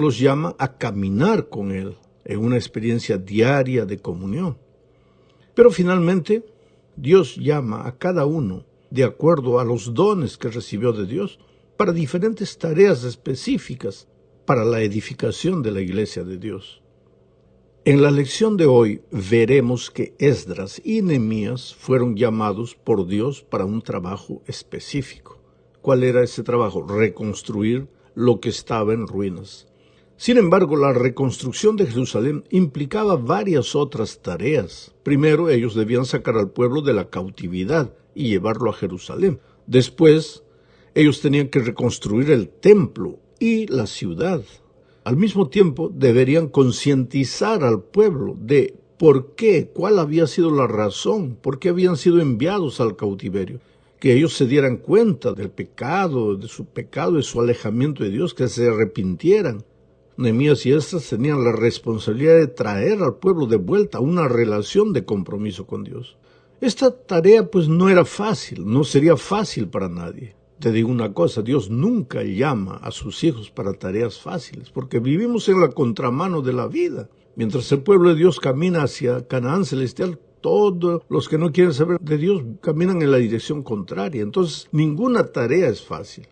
los llama a caminar con Él en una experiencia diaria de comunión. Pero finalmente, Dios llama a cada uno de acuerdo a los dones que recibió de Dios para diferentes tareas específicas para la edificación de la iglesia de Dios. En la lección de hoy veremos que Esdras y Nehemías fueron llamados por Dios para un trabajo específico. ¿Cuál era ese trabajo? Reconstruir lo que estaba en ruinas. Sin embargo, la reconstrucción de Jerusalén implicaba varias otras tareas. Primero, ellos debían sacar al pueblo de la cautividad y llevarlo a Jerusalén. Después, ellos tenían que reconstruir el templo y la ciudad. Al mismo tiempo, deberían concientizar al pueblo de por qué, cuál había sido la razón, por qué habían sido enviados al cautiverio. Que ellos se dieran cuenta del pecado, de su alejamiento de Dios, que se arrepintieran. Nehemías y Esdras tenían la responsabilidad de traer al pueblo de vuelta a una relación de compromiso con Dios. Esta tarea pues no era fácil, no sería fácil para nadie. Te digo una cosa, Dios nunca llama a sus hijos para tareas fáciles, porque vivimos en la contramano de la vida. Mientras el pueblo de Dios camina hacia Canaán celestial, todos los que no quieren saber de Dios caminan en la dirección contraria. Entonces, ninguna tarea es fácil.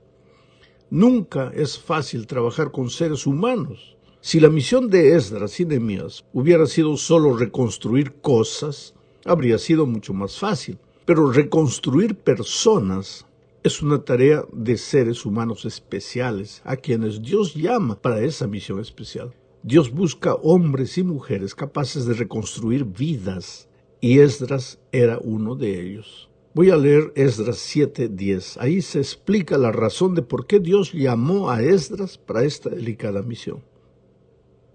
Nunca es fácil trabajar con seres humanos. Si la misión de Esdras y Nehemías hubiera sido solo reconstruir cosas, habría sido mucho más fácil. Pero reconstruir personas es una tarea de seres humanos especiales, a quienes Dios llama para esa misión especial. Dios busca hombres y mujeres capaces de reconstruir vidas, y Esdras era uno de ellos. Voy a leer Esdras 7:10. Ahí se explica la razón de por qué Dios llamó a Esdras para esta delicada misión.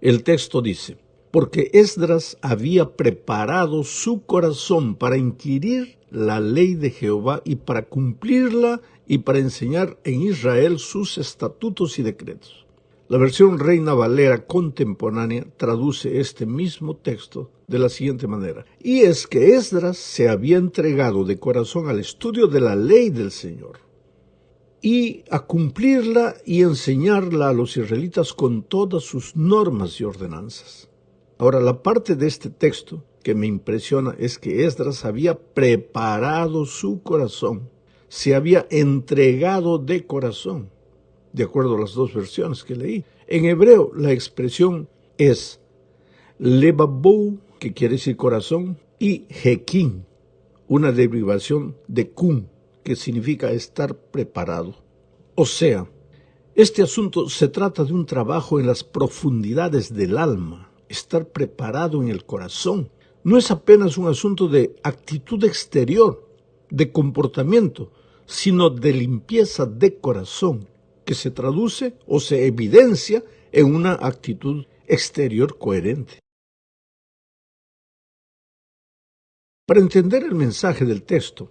El texto dice: porque Esdras había preparado su corazón para inquirir la ley de Jehová y para cumplirla y para enseñar en Israel sus estatutos y decretos. La versión Reina Valera contemporánea traduce este mismo texto de la siguiente manera: y es que Esdras se había entregado de corazón al estudio de la ley del Señor y a cumplirla y enseñarla a los israelitas con todas sus normas y ordenanzas. Ahora, la parte de este texto que me impresiona es que Esdras había preparado su corazón, se había entregado de corazón, de acuerdo a las dos versiones que leí. En hebreo la expresión es lebabou, que quiere decir corazón, y hekin, una derivación de kun, que significa estar preparado. O sea, este asunto se trata de un trabajo en las profundidades del alma, estar preparado en el corazón. No es apenas un asunto de actitud exterior, de comportamiento, sino de limpieza de corazón, que se traduce o se evidencia en una actitud exterior coherente. Para entender el mensaje del texto,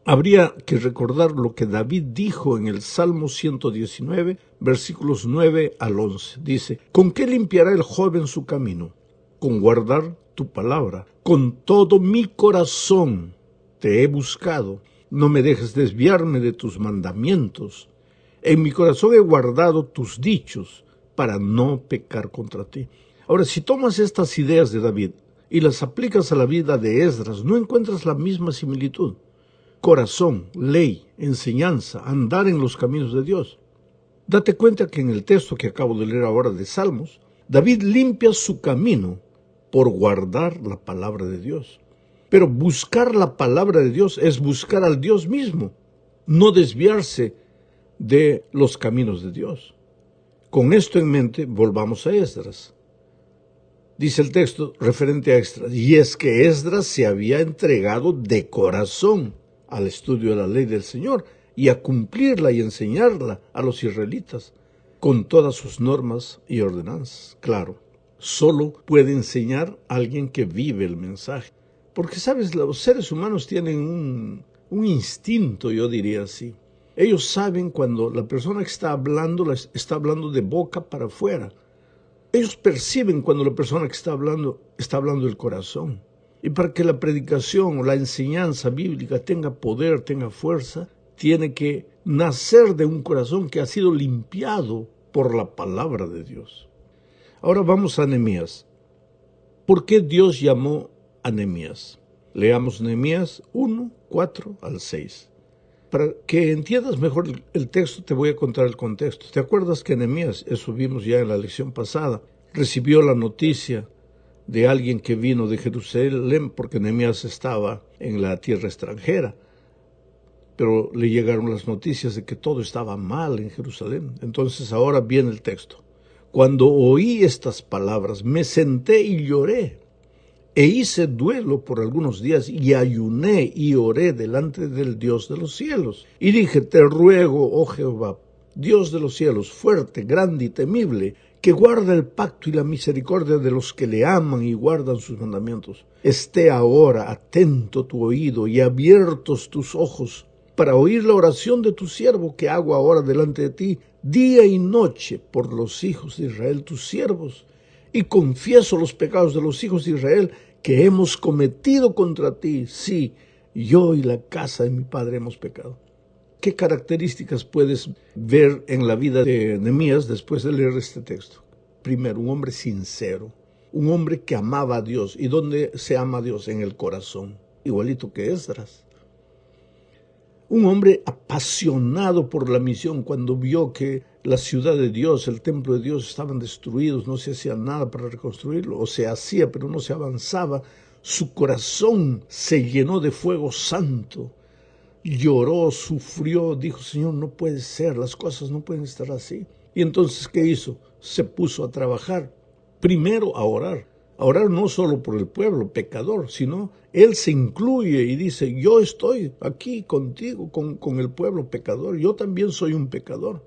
habría que recordar lo que David dijo en el Salmo 119, versículos 9 al 11. Dice: ¿con qué limpiará el joven su camino? Con guardar tu palabra. Con todo mi corazón te he buscado. No me dejes desviarme de tus mandamientos. En mi corazón he guardado tus dichos para no pecar contra ti. Ahora, si tomas estas ideas de David y las aplicas a la vida de Esdras, no encuentras la misma similitud. Corazón, ley, enseñanza, andar en los caminos de Dios. Date cuenta que en el texto que acabo de leer ahora de Salmos, David limpia su camino por guardar la palabra de Dios. Pero buscar la palabra de Dios es buscar al Dios mismo, no desviarse de los caminos de Dios. Con esto en mente, volvamos a Esdras. Dice el texto referente a Esdras: y es que Esdras se había entregado de corazón al estudio de la ley del Señor y a cumplirla y enseñarla a los israelitas con todas sus normas y ordenanzas. Claro, solo puede enseñar a alguien que vive el mensaje. Porque, ¿sabes? Los seres humanos tienen un instinto, yo diría así. Ellos saben cuando la persona que está hablando de boca para afuera. Ellos perciben cuando la persona que está hablando del corazón. Y para que la predicación o la enseñanza bíblica tenga poder, tenga fuerza, tiene que nacer de un corazón que ha sido limpiado por la palabra de Dios. Ahora vamos a Nehemías. ¿Por qué Dios llamó a Nehemías? Leamos Nehemías 1, 4 al 6. Para que entiendas mejor el texto, te voy a contar el contexto. ¿Te acuerdas que Nehemías, eso vimos ya en la lección pasada, recibió la noticia de alguien que vino de Jerusalén porque Nehemías estaba en la tierra extranjera? Pero le llegaron las noticias de que todo estaba mal en Jerusalén. Entonces ahora viene el texto. Cuando oí estas palabras, me senté y lloré, e hice duelo por algunos días, y ayuné y oré delante del Dios de los cielos. Y dije, te ruego, oh Jehová, Dios de los cielos, fuerte, grande y temible, que guarda el pacto y la misericordia de los que le aman y guardan sus mandamientos. Esté ahora atento tu oído y abiertos tus ojos, para oír la oración de tu siervo que hago ahora delante de ti, día y noche, por los hijos de Israel, tus siervos. Y confieso los pecados de los hijos de Israel que hemos cometido contra ti. Sí, yo y la casa de mi padre hemos pecado. ¿Qué características puedes ver en la vida de Nehemías después de leer este texto? Primero, un hombre sincero, un hombre que amaba a Dios. ¿Y dónde se ama a Dios? En el corazón, igualito que Esdras. Un hombre apasionado por la misión. Cuando vio que la ciudad de Dios, el templo de Dios estaban destruidos, no se hacía nada para reconstruirlo, o se hacía pero no se avanzaba, su corazón se llenó de fuego santo. Lloró, sufrió, dijo, Señor, no puede ser, las cosas no pueden estar así. Y entonces, ¿qué hizo? Se puso a trabajar, primero a orar. A orar no solo por el pueblo pecador, sino él se incluye y dice, yo estoy aquí contigo, con el pueblo pecador, yo también soy un pecador.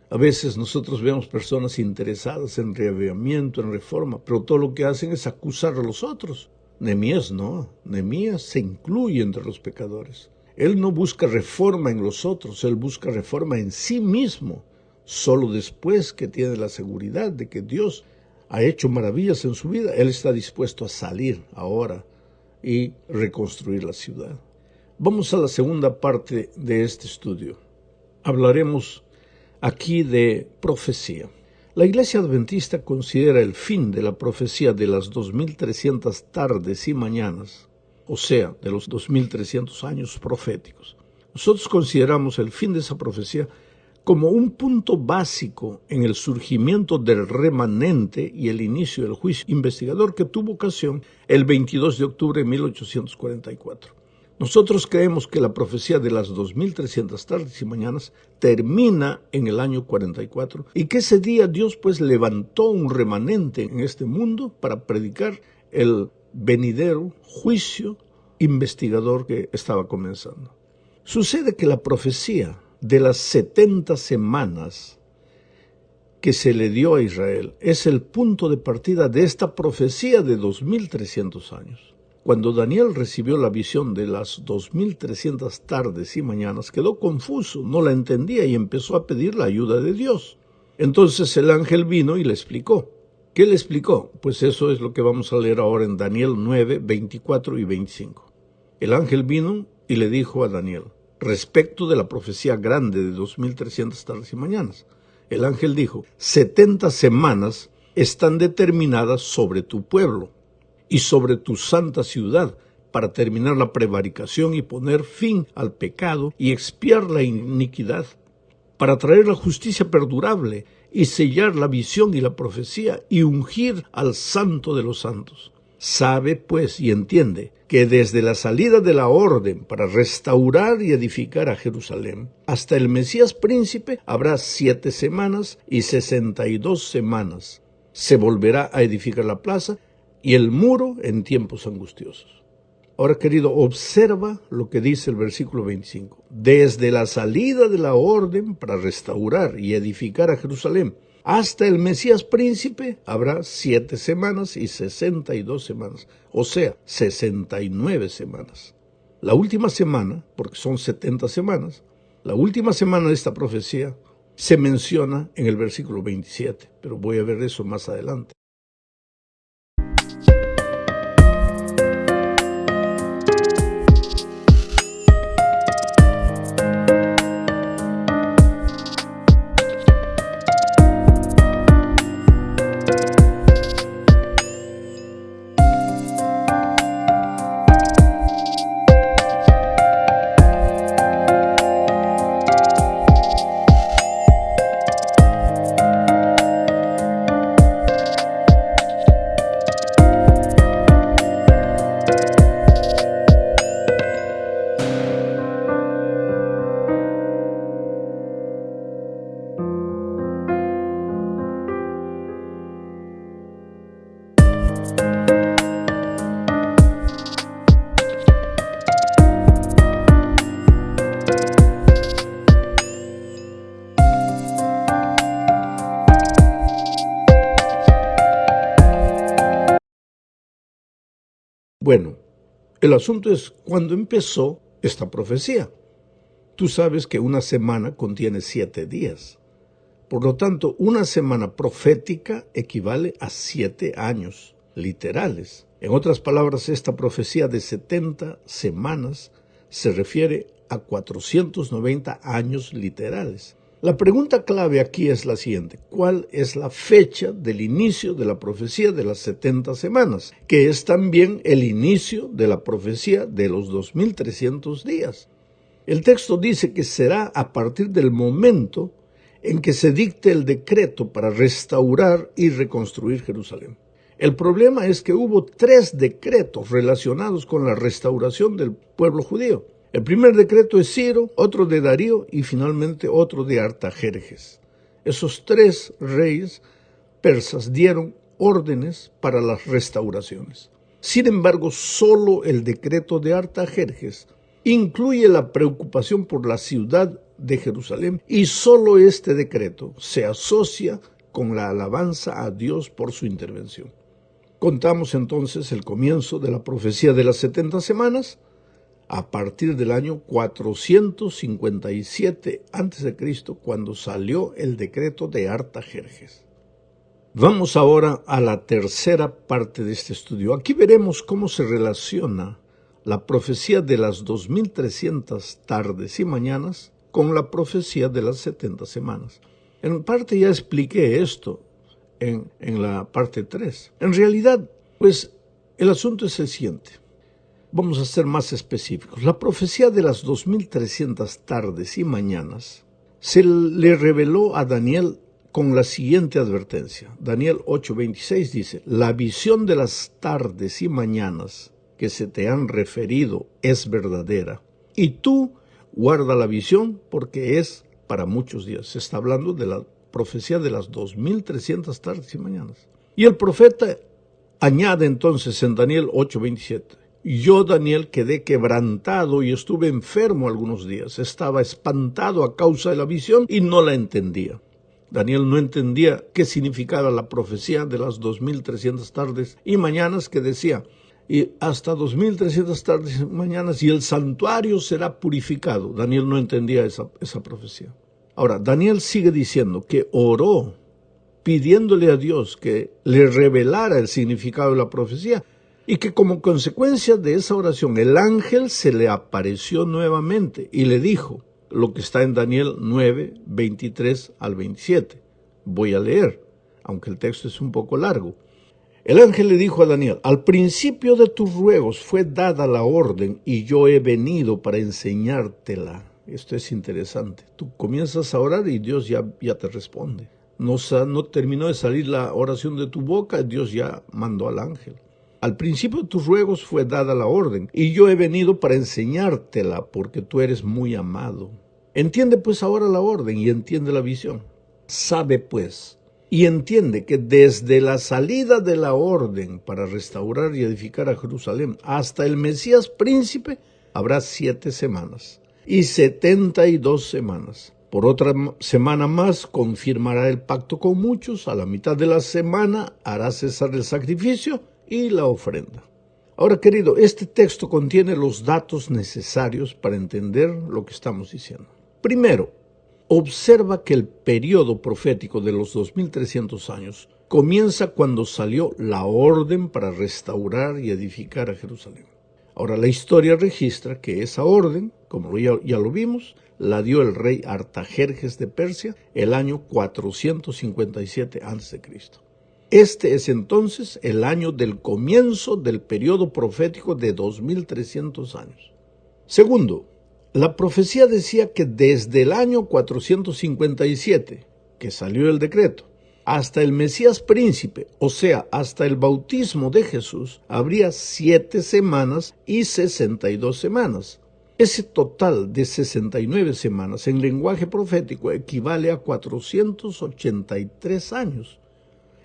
A veces nosotros vemos personas interesadas en reavivamiento, en reforma, pero todo lo que hacen es acusar a los otros. Nehemías no, Nehemías se incluye entre los pecadores. Él no busca reforma en los otros, él busca reforma en sí mismo. Solo después que tiene la seguridad de que Dios ha hecho maravillas en su vida, él está dispuesto a salir ahora y reconstruir la ciudad. Vamos a la segunda parte de este estudio. Hablaremos aquí de profecía. La Iglesia Adventista considera el fin de la profecía de las 2300 tardes y mañanas, o sea, de los 2300 años proféticos. Nosotros consideramos el fin de esa profecía como un punto básico en el surgimiento del remanente y el inicio del juicio investigador que tuvo ocasión el 22 de octubre de 1844. Nosotros creemos que la profecía de las 2300 tardes y mañanas termina en el año 44 y que ese día Dios pues levantó un remanente en este mundo para predicar el venidero juicio investigador que estaba comenzando. Sucede que la profecía de las 70 semanas que se le dio a Israel es el punto de partida de esta profecía de 2300 años. Cuando Daniel recibió la visión de las 2300 tardes y mañanas, quedó confuso, no la entendía y empezó a pedir la ayuda de Dios. Entonces el ángel vino y le explicó. ¿Qué le explicó? Pues eso es lo que vamos a leer ahora en Daniel 9, 24 y 25. El ángel vino y le dijo a Daniel, respecto de la profecía grande de 2300 tardes y mañanas. El ángel dijo, 70 semanas están determinadas sobre tu pueblo y sobre tu santa ciudad para terminar la prevaricación y poner fin al pecado y expiar la iniquidad, para traer la justicia perdurable y sellar la visión y la profecía y ungir al santo de los santos. Sabe, pues, y entiende que desde la salida de la orden para restaurar y edificar a Jerusalén hasta el Mesías príncipe habrá 7 semanas y 62 semanas. Se volverá a edificar la plaza y el muro en tiempos angustiosos. Ahora, querido, observa lo que dice el versículo 25. Desde la salida de la orden para restaurar y edificar a Jerusalén hasta el Mesías príncipe habrá 7 semanas y 62 semanas, o sea, 69 semanas. La última semana, porque son 70 semanas, la última semana de esta profecía se menciona en el versículo 27, pero voy a ver eso más adelante. Bueno, el asunto es cuándo empezó esta profecía. Tú sabes que una semana contiene 7 días. Por lo tanto, una semana profética equivale a 7 años literales. En otras palabras, esta profecía de 70 semanas se refiere a 490 años literales. La pregunta clave aquí es la siguiente: ¿cuál es la fecha del inicio de la profecía de las 70 semanas? Que es también el inicio de la profecía de los 2300 días. El texto dice que será a partir del momento en que se dicte el decreto para restaurar y reconstruir Jerusalén. El problema es que hubo 3 decretos relacionados con la restauración del pueblo judío. El primer decreto es Ciro, otro de Darío y finalmente otro de Artajerjes. Esos 3 reyes persas dieron órdenes para las restauraciones. Sin embargo, solo el decreto de Artajerjes incluye la preocupación por la ciudad de Jerusalén y solo este decreto se asocia con la alabanza a Dios por su intervención. Contamos entonces el comienzo de la profecía de las 70 semanas a partir del año 457 a.C., cuando salió el decreto de Artajerjes. Vamos ahora a la tercera parte de este estudio. Aquí veremos cómo se relaciona la profecía de las 2300 tardes y mañanas con la profecía de las 70 semanas. En parte ya expliqué esto en la parte 3. En realidad, pues, el asunto es el siguiente. Vamos a ser más específicos. La profecía de las 2300 tardes y mañanas se le reveló a Daniel con la siguiente advertencia. Daniel 8:26 dice: la visión de las tardes y mañanas que se te han referido es verdadera, y tú guarda la visión porque es para muchos días. Se está hablando de la profecía de las 2300 tardes y mañanas. Y el profeta añade entonces en Daniel 8:27: yo, Daniel, quedé quebrantado y estuve enfermo algunos días. Estaba espantado a causa de la visión y no la entendía. Daniel no entendía qué significaba la profecía de las 2300 tardes y mañanas que decía: y hasta 2300 tardes y mañanas y el santuario será purificado. Daniel no entendía esa profecía. Ahora, Daniel sigue diciendo que oró pidiéndole a Dios que le revelara el significado de la profecía y que como consecuencia de esa oración el ángel se le apareció nuevamente y le dijo lo que está en Daniel 9:23 al 27. Voy a leer, aunque el texto es un poco largo. El ángel le dijo a Daniel: al principio de tus ruegos fue dada la orden y yo he venido para enseñártela. Esto es interesante. Tú comienzas a orar y Dios ya te responde. No terminó de salir la oración de tu boca, Dios ya mandó al ángel. Al principio de tus ruegos fue dada la orden, y yo he venido para enseñártela, porque tú eres muy amado. Entiende pues ahora la orden y entiende la visión. Sabe pues y entiende que desde la salida de la orden para restaurar y edificar a Jerusalén hasta el Mesías príncipe habrá 7 semanas y 72 semanas. Por otra semana más confirmará el pacto con muchos, a la mitad de la semana hará cesar el sacrificio y la ofrenda. Ahora, querido, este texto contiene los datos necesarios para entender lo que estamos diciendo. Primero, observa que el periodo profético de los 2300 años comienza cuando salió la orden para restaurar y edificar a Jerusalén. Ahora, la historia registra que esa orden, como ya lo vimos, la dio el rey Artajerjes de Persia el año 457 a.C. Este es entonces el año del comienzo del periodo profético de 2300 años. Segundo, la profecía decía que desde el año 457, que salió el decreto, hasta el Mesías príncipe, o sea, hasta el bautismo de Jesús, habría 7 semanas y 62 semanas. Ese total de 69 semanas en lenguaje profético equivale a 483 años.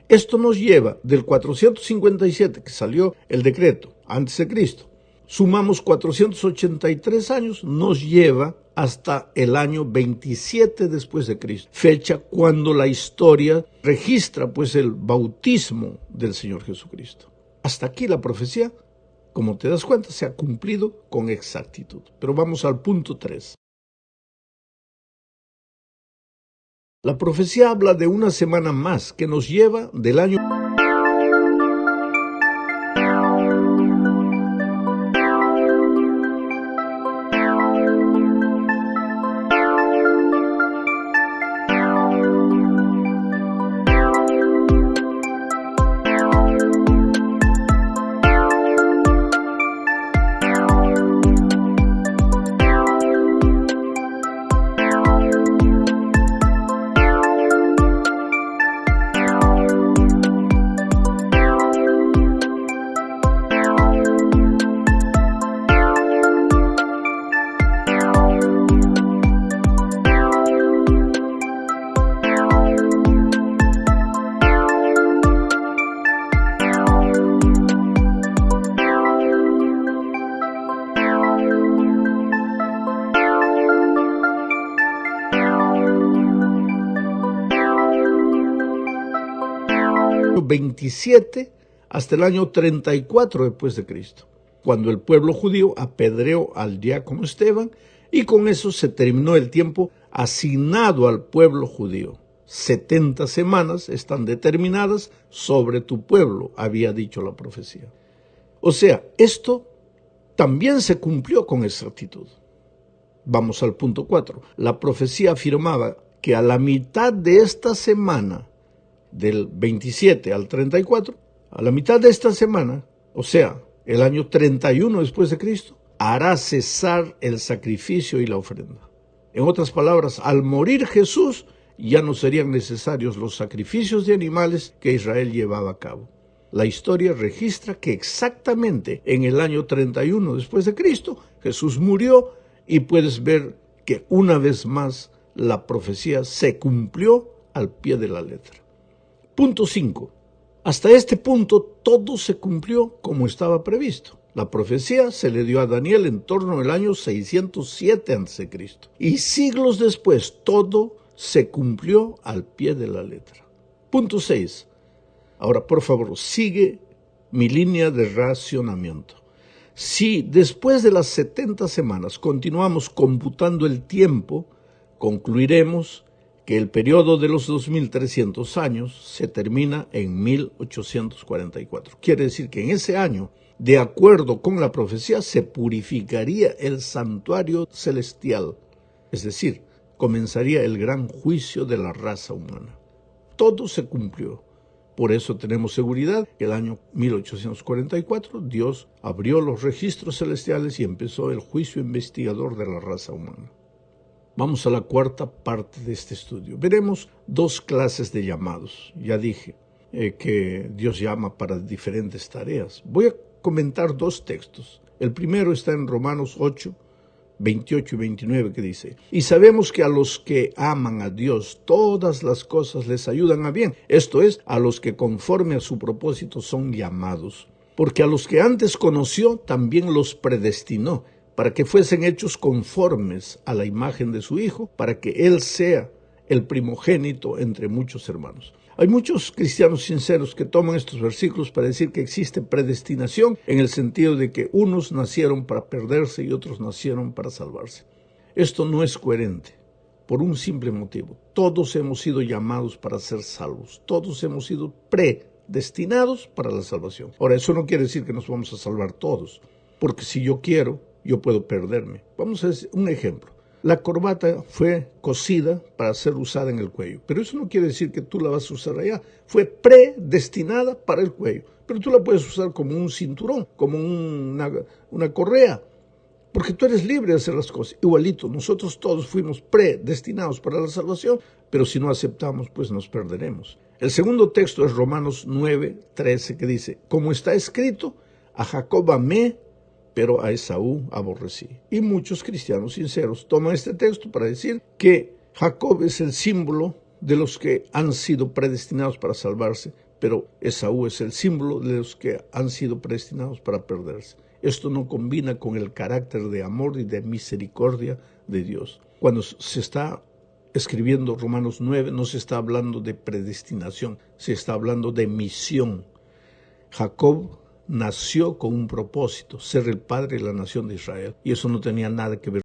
Esto nos lleva del 457 que salió el decreto antes de Cristo. Sumamos 483 años, nos lleva hasta el año 27 después de Cristo, fecha cuando la historia registra pues el bautismo del Señor Jesucristo. Hasta aquí la profecía, como te das cuenta, se ha cumplido con exactitud. Pero vamos al punto 3. La profecía habla de una semana más que nos lleva del año año 27 hasta el año 34 después de Cristo, cuando el pueblo judío apedreó al diácono Esteban, y con eso se terminó el tiempo asignado al pueblo judío. 70 semanas están determinadas sobre tu pueblo, había dicho la profecía. O sea, esto también se cumplió con exactitud. Vamos al punto 4. La profecía afirmaba que a la mitad de esta semana, del 27 al 34, a la mitad de esta semana, o sea, el año 31 después de Cristo, hará cesar el sacrificio y la ofrenda. En otras palabras, al morir Jesús, ya no serían necesarios los sacrificios de animales que Israel llevaba a cabo. La historia registra que exactamente en el año 31 después de Cristo, Jesús murió, y puedes ver que una vez más la profecía se cumplió al pie de la letra. Punto 5. Hasta este punto todo se cumplió como estaba previsto. La profecía se le dio a Daniel en torno al año 607 a.C. Y siglos después todo se cumplió al pie de la letra. Punto 6. Ahora, por favor, sigue mi línea de racionamiento. Si después de las 70 semanas continuamos computando el tiempo, concluiremos que el periodo de los 2300 años se termina en 1844. Quiere decir que en ese año, de acuerdo con la profecía, se purificaría el santuario celestial. Es decir, comenzaría el gran juicio de la raza humana. Todo se cumplió. Por eso tenemos seguridad que el año 1844 Dios abrió los registros celestiales y empezó el juicio investigador de la raza humana. Vamos a la cuarta parte de este estudio. Veremos 2 clases de llamados. Ya dije que Dios llama para diferentes tareas. Voy a comentar 2 textos. El primero está en Romanos 8, 28 y 29, que dice: y sabemos que a los que aman a Dios todas las cosas les ayudan a bien, esto es, a los que conforme a su propósito son llamados. Porque a los que antes conoció también los predestinó, para que fuesen hechos conformes a la imagen de su Hijo, para que Él sea el primogénito entre muchos hermanos. Hay muchos cristianos sinceros que toman estos versículos para decir que existe predestinación en el sentido de que unos nacieron para perderse y otros nacieron para salvarse. Esto no es coherente, por un simple motivo. Todos hemos sido llamados para ser salvos. Todos hemos sido predestinados para la salvación. Ahora, eso no quiere decir que nos vamos a salvar todos, porque si yo quiero, yo puedo perderme. Vamos a hacer un ejemplo. La corbata fue cosida para ser usada en el cuello, pero eso no quiere decir que tú la vas a usar allá. Fue predestinada para el cuello, pero tú la puedes usar como un cinturón, como una correa, porque tú eres libre de hacer las cosas. Igualito, nosotros todos fuimos predestinados para la salvación, pero si no aceptamos, pues nos perderemos. El segundo texto es Romanos 9:13, que dice, como está escrito, a Jacob amé, pero a Esaú aborrecí. Y muchos cristianos sinceros toman este texto para decir que Jacob es el símbolo de los que han sido predestinados para salvarse, pero Esaú es el símbolo de los que han sido predestinados para perderse. Esto no combina con el carácter de amor y de misericordia de Dios. Cuando se está escribiendo Romanos 9, no se está hablando de predestinación, se está hablando de misión. Jacob nació con un propósito, ser el padre de la nación de Israel, y eso no tenía nada que ver